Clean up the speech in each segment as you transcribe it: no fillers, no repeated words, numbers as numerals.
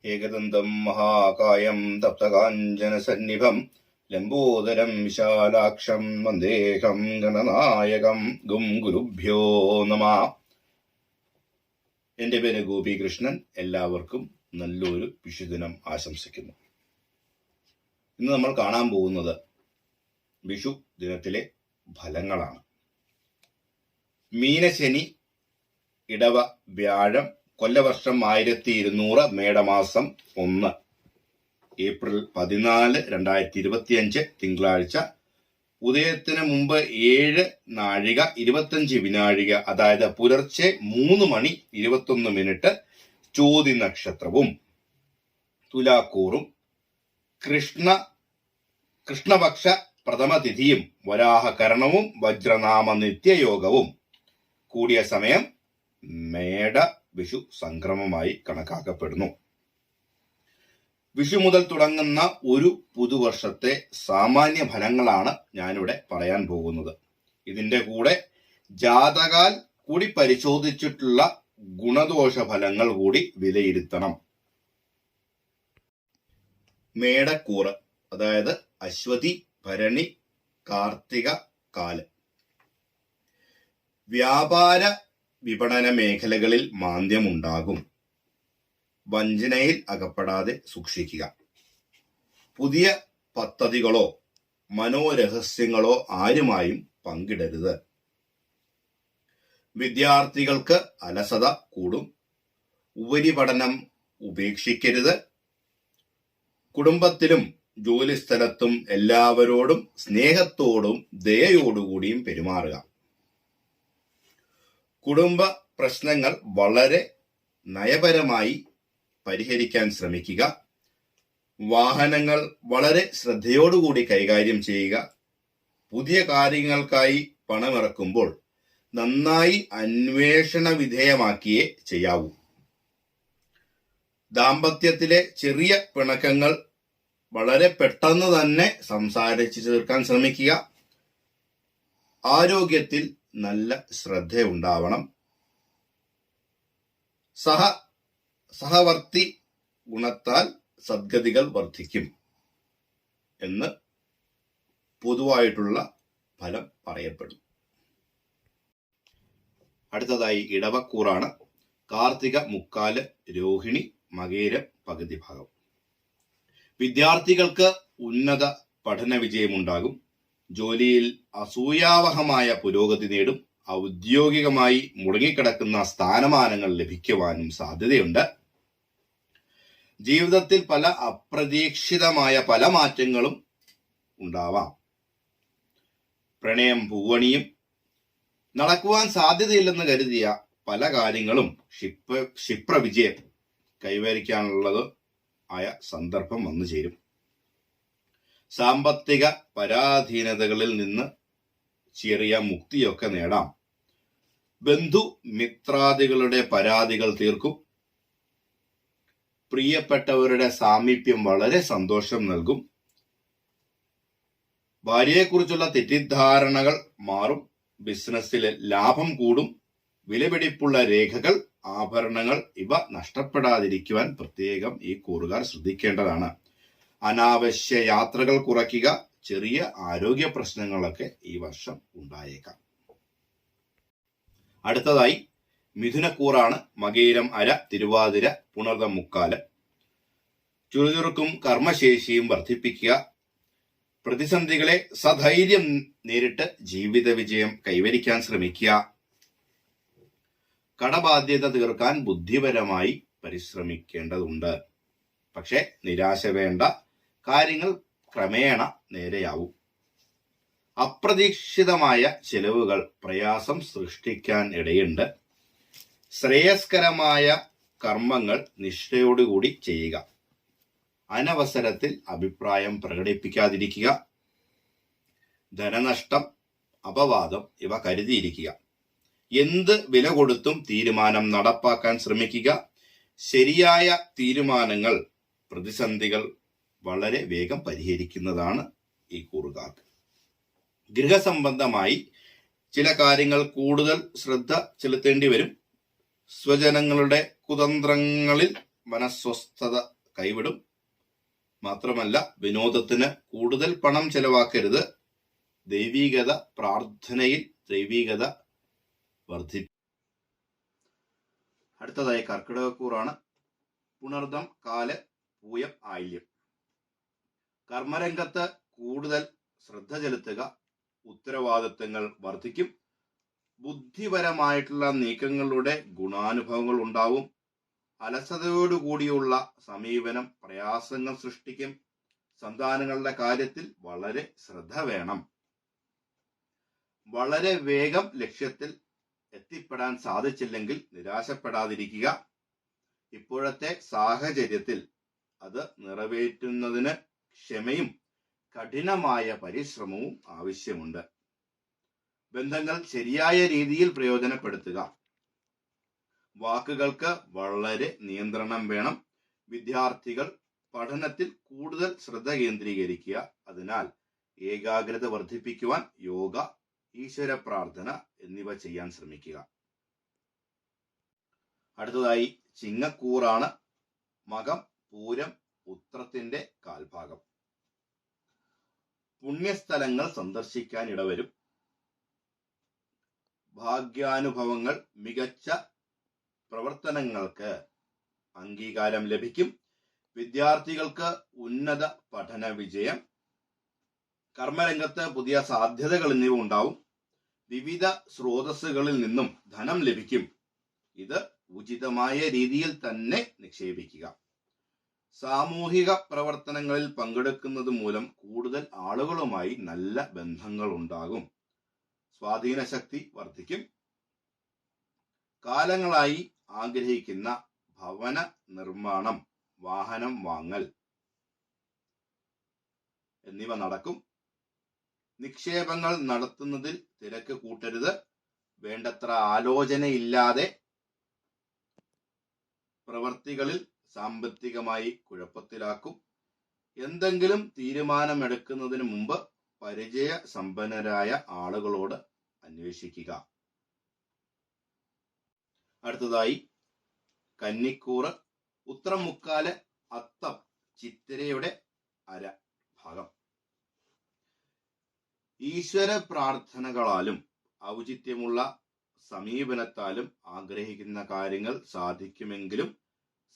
ഏകദന്തം മഹാകായം തപ്തകാഞ്ചനസന്നിഭം ലംബോദരം വിശാലാക്ഷം വന്ദേഹം ഗണനായകം ഗും ഗുരുഭ്യോ നമഃ. എൻ്റെ പേര് ഗോപികൃഷ്ണൻ. എല്ലാവർക്കും നല്ലൊരു വിഷുദിനം ആശംസിക്കുന്നു. ഇന്ന് നമ്മൾ കാണാൻ പോകുന്നത് വിഷു ദിനത്തിലെ ഫലങ്ങളാണ്. മീനശനി, ഇടവ വ്യാഴം, കൊല്ലവർഷം 1200, മേടമാസം 1, ഏപ്രിൽ 14, 2025 തിങ്കളാഴ്ച. ഉദയത്തിന് മുമ്പ് 7 നാഴിക 25 വിനാഴിക, അതായത് പുലർച്ചെ 3 മണി 21 മിനിറ്റ് ചോതി നക്ഷത്രവും തുലാക്കൂറും കൃഷ്ണപക്ഷ പ്രഥമ തിഥിയും വരാഹകരണവും വജ്രനാമ നിത്യയോഗവും കൂടിയ സമയം മേട വിഷു സംക്രമമായി കണക്കാക്കപ്പെടുന്നു. വിഷു മുതൽ തുടങ്ങുന്ന ഒരു പുതുവർഷത്തെ സാമാന്യ ഫലങ്ങളാണ് ഞാനിവിടെ പറയാൻ പോകുന്നത്. ഇതിന്റെ കൂടെ ജാതകാൽ കൂടി പരിശോധിച്ചിട്ടുള്ള ഗുണദോഷ ഫലങ്ങൾ കൂടി വിലയിരുത്തണം. മേടക്കൂറ്, അതായത് അശ്വതി, ഭരണി, കാർത്തിക കാല്. വ്യാപാര വിപണന മേഖലകളിൽ മാന്ദ്യമുണ്ടാകും. വഞ്ചനയിൽ അകപ്പെടാതെ സൂക്ഷിക്കുക. പുതിയ പദ്ധതികളോ മനോരഹസ്യങ്ങളോ ആരുമായും പങ്കിടരുത്. വിദ്യാർത്ഥികൾക്ക് അലസത കൂടും. ഉപരിപഠനം ഉപേക്ഷിക്കരുത്. കുടുംബത്തിലും ജോലിസ്ഥലത്തും എല്ലാവരോടും സ്നേഹത്തോടും ദയയോടുകൂടിയും പെരുമാറുക. കുടുംബ പ്രശ്നങ്ങൾ വളരെ നയപരമായി പരിഹരിക്കാൻ ശ്രമിക്കുക. വാഹനങ്ങൾ വളരെ ശ്രദ്ധയോടുകൂടി കൈകാര്യം ചെയ്യുക. പുതിയ കാര്യങ്ങൾക്കായി പണമിറക്കുമ്പോൾ നന്നായി അന്വേഷണ വിധേയമാക്കിയേ ചെയ്യാവൂ. ദാമ്പത്യത്തിലെ ചെറിയ പിണക്കങ്ങൾ വളരെ പെട്ടെന്ന് തന്നെ സംസാരിച്ചു തീർക്കാൻ ശ്രമിക്കുക. ആരോഗ്യത്തിൽ നല്ല ശ്രദ്ധയുണ്ടാവണം. സഹവർത്തി ഗുണത്താൽ സദ്ഗതികൾ വർദ്ധിക്കും എന്ന് പൊതുവായിട്ടുള്ള ഫലം പറയപ്പെടും. അടുത്തതായി ഇടവക്കൂറാണ്. കാർത്തിക മുക്കാല്, രോഹിണി, മകേരം പകുതി ഭാഗം. വിദ്യാർത്ഥികൾക്ക് ഉന്നത പഠന വിജയമുണ്ടാകും. ജോലിയിൽ അസൂയാവഹമായ പുരോഗതി നേടും. ഔദ്യോഗികമായി മുടങ്ങിക്കിടക്കുന്ന സ്ഥാനമാനങ്ങൾ ലഭിക്കുവാനും സാധ്യതയുണ്ട്. ജീവിതത്തിൽ പല അപ്രതീക്ഷിതമായ പല മാറ്റങ്ങളും ഉണ്ടാവാം. പ്രണയം പൂവണിയും. നടക്കുവാൻ സാധ്യതയില്ലെന്ന് കരുതിയ പല കാര്യങ്ങളും ക്ഷിപ്രവിജയം കൈവരിക്കാനുള്ളത് ആയ സന്ദർഭം വന്നു ചേരും. സാമ്പത്തിക പരാധീനതകളിൽ നിന്ന് ചെറിയ മുക്തിയൊക്കെ നേടാം. ബന്ധു മിത്രാദികളുടെ പരാതികൾ തീർക്കും. പ്രിയപ്പെട്ടവരുടെ സാമീപ്യം വളരെ സന്തോഷം നൽകും. ഭാര്യയെക്കുറിച്ചുള്ള തെറ്റിദ്ധാരണകൾ മാറും. ബിസിനസ്സിൽ ലാഭം കൂടും. വിലപിടിപ്പുള്ള രേഖകൾ, ആഭരണങ്ങൾ ഇവ നഷ്ടപ്പെടാതിരിക്കുവാൻ പ്രത്യേകം ഈ കൂറുകാർ ശ്രദ്ധിക്കേണ്ടതാണ്. അനാവശ്യ യാത്രകൾ കുറയ്ക്കുക. ചെറിയ ആരോഗ്യ പ്രശ്നങ്ങളൊക്കെ ഈ വർഷം ഉണ്ടായേക്കാം. അടുത്തതായി മിഥുനക്കൂറാണ്. മകയിരം അര, തിരുവാതിര, പുണർദം മുക്കാല്. ചുറുചുറുക്കും കർമ്മശേഷിയും വർദ്ധിപ്പിക്കുക. പ്രതിസന്ധികളെ സധൈര്യം നേരിട്ട് ജീവിത വിജയം കൈവരിക്കാൻ ശ്രമിക്കുക. കടബാധ്യത തീർക്കാൻ ബുദ്ധിപരമായി പരിശ്രമിക്കേണ്ടതുണ്ട്. പക്ഷെ നിരാശ വേണ്ട. കാര്യങ്ങൾ ക്രമേണ നേരെയാവും. അപ്രതീക്ഷിതമായ ചെലവുകൾ പ്രയാസം സൃഷ്ടിക്കാൻ ഇടയുണ്ട്. ശ്രേയസ്കരമായ കർമ്മങ്ങൾ നിഷ്ഠയോടുകൂടി ചെയ്യുക. അനവസരത്തിൽ അഭിപ്രായം പ്രകടിപ്പിക്കാതിരിക്കുക. ധനനഷ്ടം, അപവാദം ഇവ കരുതിയിരിക്കുക. എന്ത് വില കൊടുത്തും തീരുമാനം നടപ്പാക്കാൻ ശ്രമിക്കുക. ശരിയായ തീരുമാനങ്ങൾ പ്രതിസന്ധികൾ വളരെ വേഗം പരിഹരിക്കുന്നതാണ് ഈ കൂറുകാർക്ക്. ഗൃഹസംബന്ധമായി ചില കാര്യങ്ങൾ കൂടുതൽ ശ്രദ്ധ ചെലുത്തേണ്ടി വരും. സ്വജനങ്ങളുടെ കുതന്ത്രങ്ങളിൽ മനസ്വസ്ഥത കൈവിടും. മാത്രമല്ല, വിനോദത്തിന് കൂടുതൽ പണം ചെലവാക്കരുത്. ദൈവീകത പ്രാർത്ഥനയിൽ ദൈവീകത വർദ്ധിപ്പിക്കും. അടുത്തതായി കർക്കിടകക്കൂറാണ്. പുണർദം, കാല്, പൂയം, ആയില്യം. കർമ്മരംഗത്ത് കൂടുതൽ ശ്രദ്ധ ചെലുത്തുക. ഉത്തരവാദിത്തങ്ങൾ വർദ്ധിക്കും. ബുദ്ധിപരമായിട്ടുള്ള നീക്കങ്ങളുടെ ഗുണാനുഭവങ്ങൾ ഉണ്ടാവും. അലസതയോടുകൂടിയുള്ള സമീപനം പ്രയാസങ്ങൾ സൃഷ്ടിക്കും. സന്താനങ്ങളുടെ കാര്യത്തിൽ വളരെ ശ്രദ്ധ വേണം. വളരെ വേഗം ലക്ഷ്യത്തിൽ എത്തിപ്പെടാൻ സാധിച്ചില്ലെങ്കിൽ നിരാശപ്പെടാതിരിക്കുക. ഇപ്പോഴത്തെ സാഹചര്യത്തിൽ അത് നിറവേറ്റുന്നതിന് ക്ഷമയും കഠിനമായ പരിശ്രമവും ആവശ്യമുണ്ട്. ബന്ധങ്ങൾ ശരിയായ രീതിയിൽ പ്രയോജനപ്പെടുത്തുക. വാക്കുകൾക്ക് വളരെ നിയന്ത്രണം വേണം. വിദ്യാർത്ഥികൾ പഠനത്തിൽ കൂടുതൽ ശ്രദ്ധ കേന്ദ്രീകരിക്കുക. അതിനാൽ ഏകാഗ്രത വർദ്ധിപ്പിക്കുവാൻ യോഗ, ഈശ്വര പ്രാർത്ഥന എന്നിവ ചെയ്യാൻ ശ്രമിക്കുക. അടുത്തതായി ചിങ്ങക്കൂറാണ്. മകം, പൂരം, ഉത്രത്തിന്റെ കാൽഭാഗം. പുണ്യസ്ഥലങ്ങൾ സന്ദർശിക്കാൻ ഇടവരും. ഭാഗ്യാനുഭവങ്ങൾ, മികച്ച പ്രവർത്തനങ്ങൾക്ക് അംഗീകാരം ലഭിക്കും. വിദ്യാർത്ഥികൾക്ക് ഉന്നത പഠന വിജയം. കർമ്മരംഗത്ത് പുതിയ സാധ്യതകൾ എന്നിവ ഉണ്ടാവും. വിവിധ സ്രോതസ്സുകളിൽ നിന്നും ധനം ലഭിക്കും. ഇത് ഉചിതമായ രീതിയിൽ തന്നെ നിക്ഷേപിക്കുക. സാമൂഹിക പ്രവർത്തനങ്ങളിൽ പങ്കെടുക്കുന്നത് മൂലം കൂടുതൽ ആളുകളുമായി നല്ല ബന്ധങ്ങൾ ഉണ്ടാകും. സ്വാധീന ശക്തി വർദ്ധിക്കും. കാലങ്ങളായി ആഗ്രഹിക്കുന്ന ഭവന നിർമ്മാണം, വാഹനം വാങ്ങൽ എന്നിവ നടക്കും. നിക്ഷേപങ്ങൾ നടത്തുന്നതിൽ തിരക്ക് കൂട്ടരുത്. വേണ്ടത്ര ആലോചനയില്ലാതെ പ്രവർത്തികളിൽ സാമ്പത്തികമായി കുഴപ്പത്തിലാക്കും. എന്തെങ്കിലും തീരുമാനമെടുക്കുന്നതിന് മുമ്പ് പരിചയ സമ്പന്നരായ ആളുകളോട് അന്വേഷിക്കുക. അടുത്തതായി കന്നിക്കൂറ്. ഉത്രം, മുക്കാല്, അത്തം, ചിത്തിരയുടെ അര ഭാഗം. ഈശ്വര പ്രാർത്ഥനകളാലും ഔചിത്യമുള്ള സമീപനത്താലും ആഗ്രഹിക്കുന്ന കാര്യങ്ങൾ സാധിക്കുമെങ്കിലും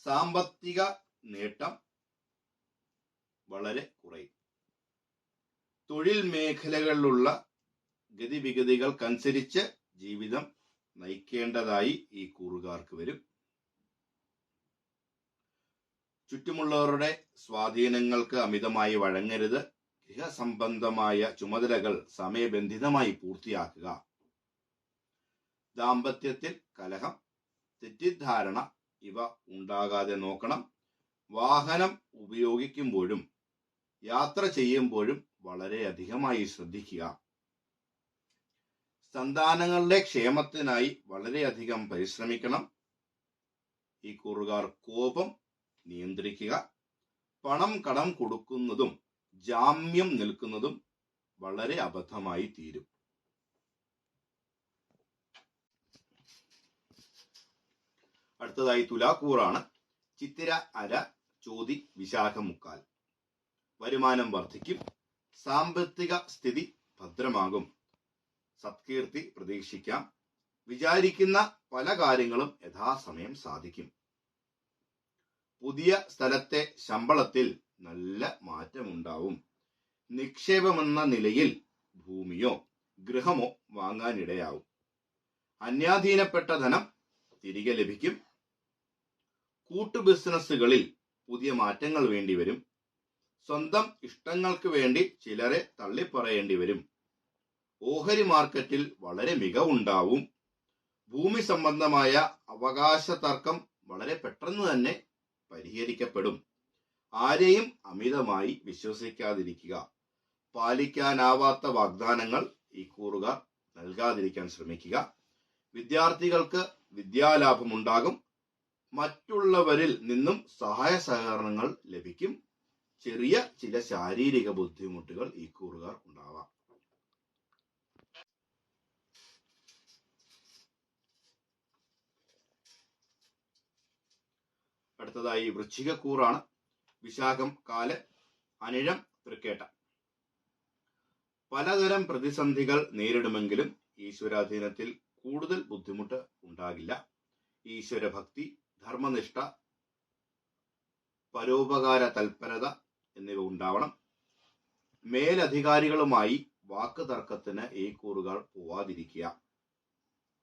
സാമ്പത്തിക നേട്ടം വളരെ കുറയും. തൊഴിൽ മേഖലകളിലുള്ള ഗതിവിഗതികൾക്കനുസരിച്ച് ജീവിതം നയിക്കേണ്ടതായി ഈ കൂറുകാർക്ക് വരും. ചുറ്റുമുള്ളവരുടെ സ്വാധീനങ്ങൾക്ക് അമിതമായി വഴങ്ങരുത്. ഗൃഹസംബന്ധമായ ചുമതലകൾ സമയബന്ധിതമായി പൂർത്തിയാക്കുക. ദാമ്പത്യത്തിൽ കലഹം, തെറ്റിദ്ധാരണ ഇവ ഉണ്ടാകാതെ നോക്കണം. വാഹനം ഉപയോഗിക്കുമ്പോഴും യാത്ര ചെയ്യുമ്പോഴും വളരെയധികമായി ശ്രദ്ധിക്കുക. സന്താനങ്ങളുടെ ക്ഷേമത്തിനായി വളരെയധികം പരിശ്രമിക്കണം. ഈ കൂറുകാർ കോപം നിയന്ത്രിക്കുക. പണം കടം കൊടുക്കുന്നതും ജാമ്യം നിൽക്കുന്നതും വളരെ അബദ്ധമായി തീരും. അടുത്തതായി തുലാക്കൂറാണ്. ചിത്തിര അര, ചോതി, വിശാഖം മുക്കാൽ. വരുമാനം വർദ്ധിക്കും. സാമ്പത്തിക സ്ഥിതി ഭദ്രമാകും. സത്കീർത്തി പ്രതീക്ഷിക്കാം. വിചാരിക്കുന്ന പല കാര്യങ്ങളും യഥാസമയം സാധിക്കും. പുതിയ സ്ഥലത്തെ ശമ്പളത്തിൽ നല്ല മാറ്റമുണ്ടാവും. നിക്ഷേപമെന്ന നിലയിൽ ഭൂമിയോ ഗൃഹമോ വാങ്ങാനിടയാവും. അന്യാധീനപ്പെട്ട ധനം തിരികെ ലഭിക്കും. കൂട്ടു ബിസിനസ്സുകളിൽ പുതിയ മാറ്റങ്ങൾ വേണ്ടിവരും. സ്വന്തം ഇഷ്ടങ്ങൾക്ക് വേണ്ടി ചിലരെ തള്ളിപ്പറയേണ്ടി വരും. ഓഹരി മാർക്കറ്റിൽ വളരെ മികവുണ്ടാവും. ഭൂമി സംബന്ധമായ അവകാശ തർക്കം വളരെ പെട്ടെന്ന് തന്നെ പരിഹരിക്കപ്പെടും. ആരെയും അമിതമായി വിശ്വസിക്കാതിരിക്കുക. പാലിക്കാനാവാത്ത വാഗ്ദാനങ്ങൾ ഈ കൂറുകാർ നൽകാതിരിക്കാൻ ശ്രമിക്കുക. വിദ്യാർത്ഥികൾക്ക് വിദ്യാലാഭമുണ്ടാകും. മറ്റുള്ളവരിൽ നിന്നും സഹായ സഹകരണങ്ങൾ ലഭിക്കും. ചെറിയ ചില ശാരീരിക ബുദ്ധിമുട്ടുകൾ ഈ കൂറുകാർ ഉണ്ടാവാം. അടുത്തതായി വൃശ്ചികക്കൂറാണ്. വിശാഖം, കാല്, അനിഴം, തൃക്കേട്ട. പലതരം പ്രതിസന്ധികൾ നേരിടുമെങ്കിലും ഈശ്വരാധീനത്തിൽ കൂടുതൽ ബുദ്ധിമുട്ട് ഉണ്ടാകില്ല. ഈശ്വരഭക്തി, ധർമ്മനിഷ്ഠ, പരോപകാര തൽപരത എന്നിവ ഉണ്ടാവണം. മേലധികാരികളുമായി വാക്ക് തർക്കത്തിന് ഈ കൂറുകാർ പോവാതിരിക്കുക.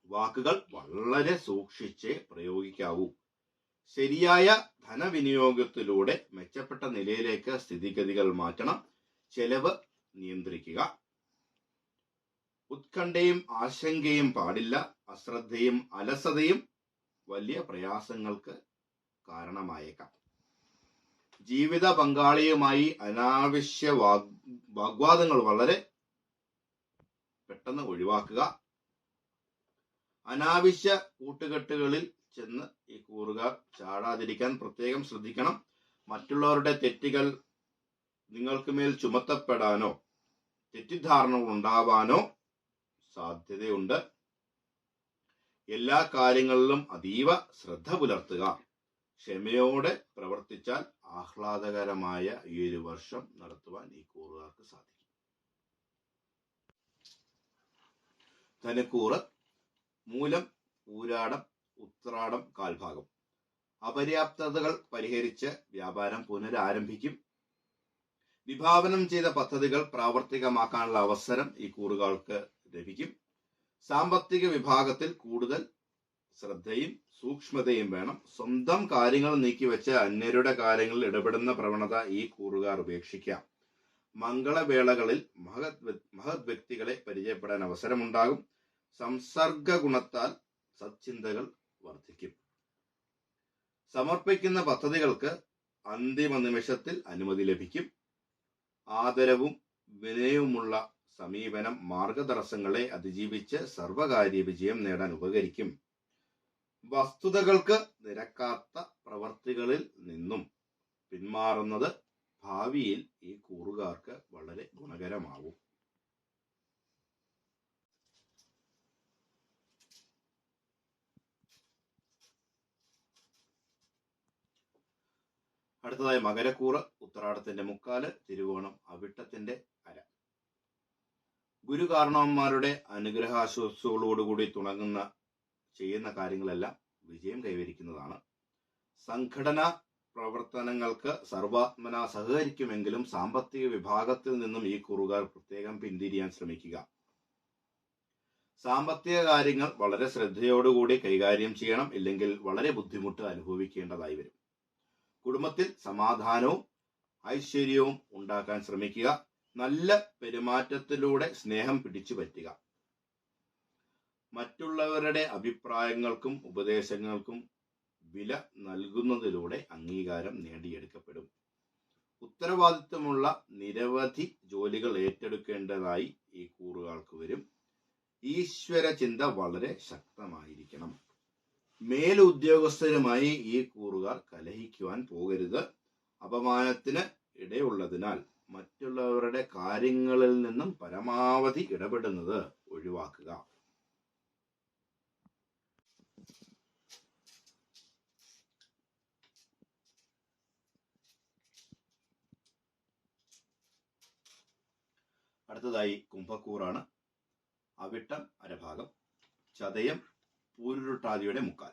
വാക്കുകൾ വളരെ സൂക്ഷിച്ചേ പ്രയോഗിക്കാവൂ. ശരിയായ ധനവിനിയോഗത്തിലൂടെ മെച്ചപ്പെട്ട നിലയിലേക്ക് സ്ഥിതിഗതികൾ മാറ്റണം. ചെലവ് നിയന്ത്രിക്കുക. ഉത്കണ്ഠയും ആശങ്കയും പാടില്ല. അശ്രദ്ധയും അലസതയും വലിയ പ്രയാസങ്ങൾക്ക് കാരണമായേക്കാം. ജീവിത പങ്കാളിയുമായി അനാവശ്യ വാഗ്വാദങ്ങൾ വളരെ പെട്ടെന്ന് ഒഴിവാക്കുക. അനാവശ്യ കൂട്ടുകെട്ടുകളിൽ ചെന്ന് ഈ കൂറുകാർ ചാടാതിരിക്കാൻ പ്രത്യേകം ശ്രദ്ധിക്കണം. മറ്റുള്ളവരുടെ തെറ്റുകൾ നിങ്ങൾക്ക് മേൽ ചുമത്തപ്പെടാനോ തെറ്റിദ്ധാരണകൾ ഉണ്ടാവാനോ സാധ്യതയുണ്ട്. എല്ലാ കാര്യങ്ങളിലും അതീവ ശ്രദ്ധ പുലർത്തുക. ക്ഷമയോടെ പ്രവർത്തിച്ചാൽ ആഹ്ലാദകരമായ ഈ ഒരു വർഷം നടത്തുവാൻ ഈ കൂറുകാർക്ക് സാധിക്കും. ധനുക്കൂറ്. മൂലം, പൂരാടം, ഉത്രാടം, കാൽഭാഗം. അപര്യാപ്തതകൾ പരിഹരിച്ച് വ്യാപാരം പുനരാരംഭിക്കും. വിഭാവനം ചെയ്ത പദ്ധതികൾ പ്രാവർത്തികമാക്കാനുള്ള അവസരം ഈ കൂറുകാർക്ക് ലഭിക്കും. സാമ്പത്തിക വിഭാഗത്തിൽ കൂടുതൽ ശ്രദ്ധയും സൂക്ഷ്മതയും വേണം. സ്വന്തം കാര്യങ്ങൾ നീക്കിവെച്ച് അന്യരുടെ കാര്യങ്ങളിൽ ഇടപെടുന്ന പ്രവണത ഈ കൂറുകാർ ഉപേക്ഷിക്കാം. മംഗളവേളകളിൽ മഹത് വ്യക്തികളെ പരിചയപ്പെടാൻ അവസരമുണ്ടാകും. സംസർഗ ഗുണത്താൽ സച്ചിന്തകൾ വർദ്ധിക്കും. സമർപ്പിക്കുന്ന പദ്ധതികൾക്ക് അന്തിമ നിമിഷത്തിൽ അനുമതി ലഭിക്കും. ആദരവും വിനയവുമുള്ള സമീപനം മാർഗതടസ്സങ്ങളെ അതിജീവിച്ച് സർവകാര്യ വിജയം നേടാൻ ഉപകരിക്കും. വസ്തുതകൾക്ക് നിരക്കാത്ത പ്രവർത്തികളിൽ നിന്നും പിന്മാറുന്നത് ഭാവിയിൽ ഈ കൂറുകാർക്ക് വളരെ ഗുണകരമാവും. അടുത്തതായി മകരക്കൂറ്. ഉത്രാടത്തിന്റെ മുക്കാല്, തിരുവോണം, അവിട്ടത്തിന്റെ അര. ഗുരു കാരണവന്മാരുടെ അനുഗ്രഹാശംസകളോടുകൂടി ചെയ്യുന്ന കാര്യങ്ങളെല്ലാം വിജയം കൈവരിക്കുന്നതാണ്. സംഘടനാ പ്രവർത്തനങ്ങൾക്ക് സർവാത്മന സഹകരിക്കുമെങ്കിലും സാമ്പത്തിക വിഭാഗത്തിൽ നിന്നും ഈ കൂറുകാർ പ്രത്യേകം പിന്തിരിയാൻ ശ്രമിക്കുക. സാമ്പത്തിക കാര്യങ്ങൾ വളരെ ശ്രദ്ധയോടുകൂടി കൈകാര്യം ചെയ്യണം. ഇല്ലെങ്കിൽ വളരെ ബുദ്ധിമുട്ട് അനുഭവിക്കേണ്ടതായി വരും. കുടുംബത്തിൽ സമാധാനവും ഐശ്വര്യവും ഉണ്ടാക്കാൻ ശ്രമിക്കുക. നല്ല പെരുമാറ്റത്തിലൂടെ സ്നേഹം പിടിച്ചു പറ്റുക. മറ്റുള്ളവരുടെ അഭിപ്രായങ്ങൾക്കും ഉപദേശങ്ങൾക്കും വില നൽകുന്നതിലൂടെ അംഗീകാരം നേടിയെടുക്കപ്പെടും. ഉത്തരവാദിത്വമുള്ള നിരവധി ജോലികൾ ഏറ്റെടുക്കേണ്ടതായി ഈ കൂറുകാർക്ക് വരും. ഈശ്വര ചിന്ത വളരെ ശക്തമായിരിക്കണം. മേലുദ്യോഗസ്ഥരുമായി ഈ കൂറുകാർ കലഹിക്കുവാൻ പോകരുത്. അപമാനത്തിന് ഇടയുള്ളതിനാൽ മറ്റുള്ളവരുടെ കാര്യങ്ങളിൽ നിന്നും പരമാവധി ഇടപെടുന്നത് ഒഴിവാക്കുക. അടുത്തതായി കുംഭക്കൂറാണ്. അവിട്ടം അരഭാഗം, ചതയം പൂരുരുട്ടാതിയുടെ മുക്കാൽ.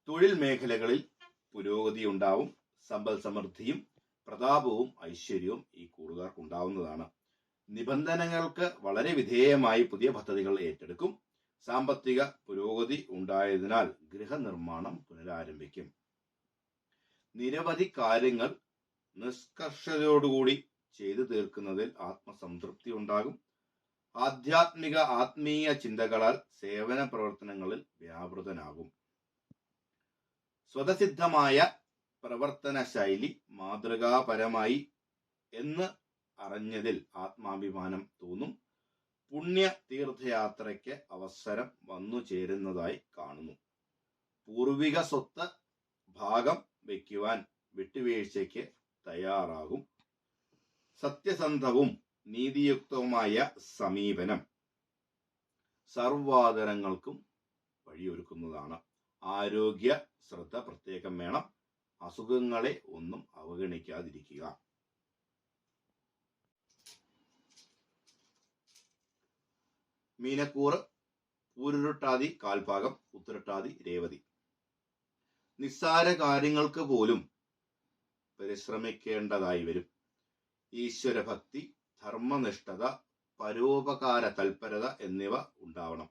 തൊഴിൽ മേഖലകളിൽ പുരോഗതി ഉണ്ടാവും. സമ്പൽ സമൃദ്ധിയും പ്രതാപവും ഐശ്വര്യവും ഈ കൂറുകാർക്ക് ഉണ്ടാവുന്നതാണ്. നിബന്ധനകൾക്ക് വളരെ വിധേയമായി പുതിയ പദ്ധതികൾ ഏറ്റെടുക്കും. സാമ്പത്തിക പുരോഗതി ഉണ്ടായതിനാൽ ഗൃഹനിർമ്മാണം പുനരാരംഭിക്കും. നിരവധി കാര്യങ്ങൾ നിഷ്കർഷതയോടുകൂടി ചെയ്തു തീർക്കുന്നതിൽ ആത്മസംതൃപ്തി ഉണ്ടാകും. ആത്മീയ ചിന്തകളാൽ സേവന പ്രവർത്തനങ്ങളിൽ വ്യാപൃതനാകും. സ്വതസിദ്ധമായ പ്രവർത്തന ശൈലി മാതൃകാപരമായി എന്ന് അറിഞ്ഞതിൽ ആത്മാഭിമാനം തോന്നും. പുണ്യ തീർത്ഥയാത്രയ്ക്ക് അവസരം വന്നു ചേരുന്നതായി കാണുന്നു. പൂർവിക സ്വത്ത് ഭാഗം വയ്ക്കുവാൻ വിട്ടുവീഴ്ചയ്ക്ക് തയ്യാറാകും. സത്യസന്ധവും നീതിയുക്തവുമായ സമീപനം സർവാദരങ്ങൾക്കും വഴിയൊരുക്കുന്നതാണ്. ആരോഗ്യ ശ്രദ്ധ പ്രത്യേകം വേണം. അസുഖങ്ങളെ ഒന്നും അവഗണിക്കാതിരിക്കുക. മീനക്കൂറ് പൂരുരുട്ടാതി കാൽഭാഗം, ഉത്തരട്ടാതി രേവതി. നിസ്സാര കാര്യങ്ങൾക്ക് പോലും പരിശ്രമിക്കേണ്ടതായി വരും. ഈശ്വരഭക്തി, ധർമ്മനിഷ്ഠത, പരോപകാര തൽപരത എന്നിവ ഉണ്ടാവണം.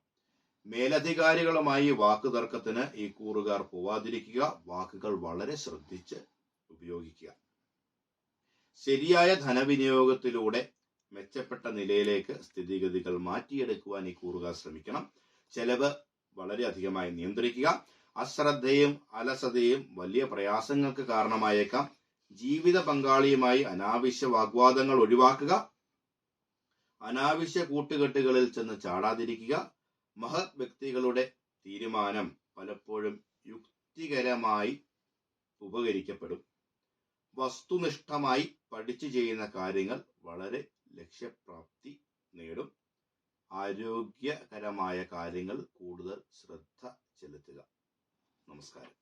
മേലധികാരികളുമായി വാക്കുതർക്കത്തിന് ഈ കൂറുകാർ പോവാതിരിക്കുക. വാക്കുകൾ വളരെ ശ്രദ്ധിച്ച് ഉപയോഗിക്കുക. ശരിയായ ധനവിനിയോഗത്തിലൂടെ മെച്ചപ്പെട്ട നിലയിലേക്ക് സ്ഥിതിഗതികൾ മാറ്റിയെടുക്കുവാൻ ഈ കൂറുകാർ ശ്രമിക്കണം. ചെലവ് വളരെ അധികമായി നിയന്ത്രിക്കുക. അശ്രദ്ധയും അലസതയും വലിയ പ്രയാസങ്ങൾക്ക് കാരണമായേക്കാം. ജീവിത പങ്കാളിയുമായി അനാവശ്യ വാഗ്വാദങ്ങൾ ഒഴിവാക്കുക. അനാവശ്യ കൂട്ടുകെട്ടുകളിൽ ചെന്ന് ചാടാതിരിക്കുക. മഹത് വ്യക്തികളുടെ തീരുമാനം പലപ്പോഴും യുക്തികരമായി ഉപകരിക്കപ്പെടും. വസ്തുനിഷ്ഠമായി പഠിച്ചു ചെയ്യുന്ന കാര്യങ്ങൾ വളരെ ലക്ഷ്യപ്രാപ്തി നേടും. ആരോഗ്യകരമായ കാര്യങ്ങൾ കൂടുതൽ ശ്രദ്ധ ചെലുത്തുക. നമസ്കാരം.